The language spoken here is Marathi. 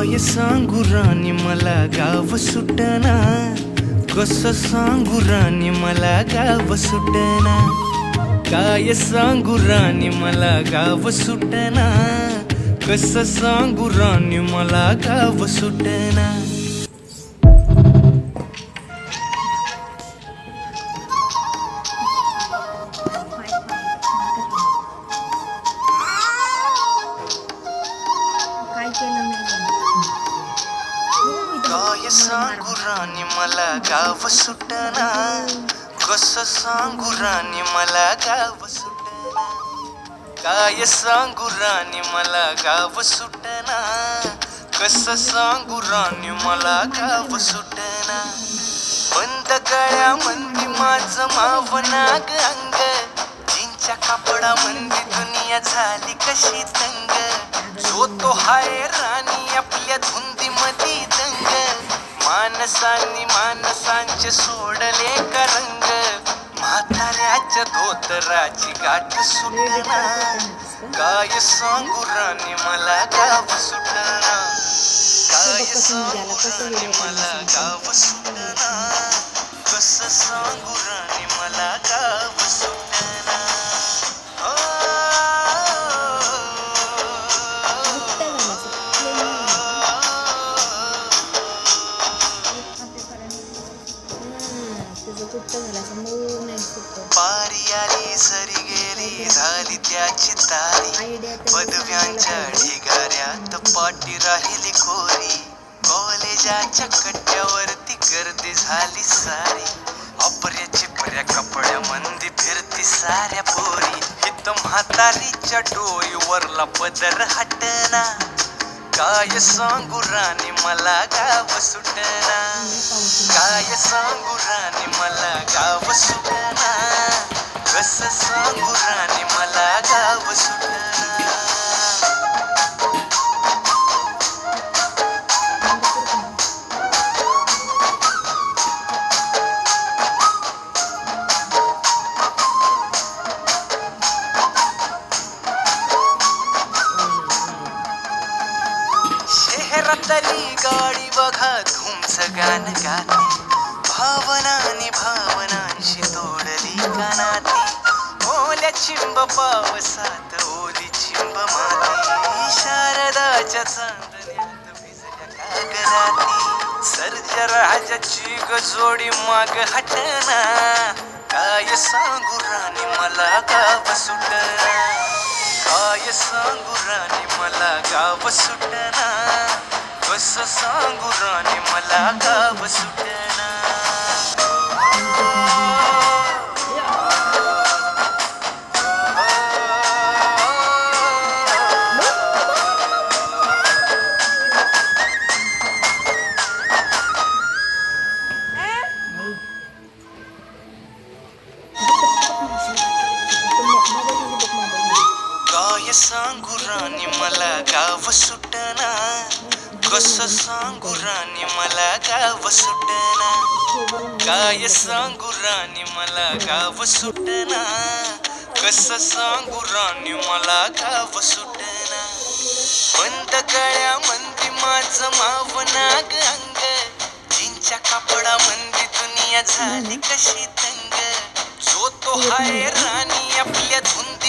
काय सांगू राणी मला गाव सुटना, कसं सांगू राणी मला गाव सुटना. काय सांगू राणी मला गाव सुटना, कसं सांगू राणी मला गाव सुटना. काय सांगू राणी मला गाव सुटना, कसं सांगू राणी मला गाव सुटना. काय सांगू राणी मला गाव सुटना, कसं सांगू राणी मला गाव सुटना. बंद गळ्यामंदी माझं मावनाग अंग, जीनच्या कापडामंदी दुनिया झाली कशी तंग. जो तो हाय राणी आपल्या धुंदीमधी दंग, माणसांनी माणसांचे सोडले का रंग. म्हाताऱ्याच्या धोतराची गाठ सुटना, काय सांगू राणी मला गाव सुटना. काय सांगू राणी मला गाव सुटना, कसं सांगू राणी मला गाव सुटना. पारी आली सरी गेली झाली त्याची तारी, पदव्यांच्या ढिगाऱ्यात पाठी राहिली कोरी. कॉलेजाच्या कट्ट्यावरती गर्दी झाली सारी, अपर्या चिपर्या कपड्यामंदी फिरती साऱ्या पोरी. हित म्हातारीच्या डोईवरला पदर हटना, काय सांगू राणी मला गाव सुटना. काय सांगू राणी मला गाव सुटना, कसं सांगू राणी मला गाव सुटना. शहरातली गाडी बघा धुमचं गाणं गाते, भावनांनी भावनांशी तोडली कानाती. ओल्या चिंब पावसात ओली चिंब माती, शारदाच्या चांदण्यात भिजल्या कागदाती. सर्जा राजाची गजोडी माग हटना, काय सांगू राणी मला गाव सुटना. काय सांगू राणी मला गाव सुटना, कसं सांगू राणी मला गाव सुटना. काय सांगू राणी मला गाव सुटना, कसं सांगू राणी मला गाव सुटना. काय सांगू राणी मला गाव सुटना, कसं सांगू राणी मला गाव सुटना. बंद गळ्यामंदी माझं मावनाग अंग, जीनच्या कापडामंदी दुनिया झाली कशी तंग. जो तो हाय राणी आपल्या धुंद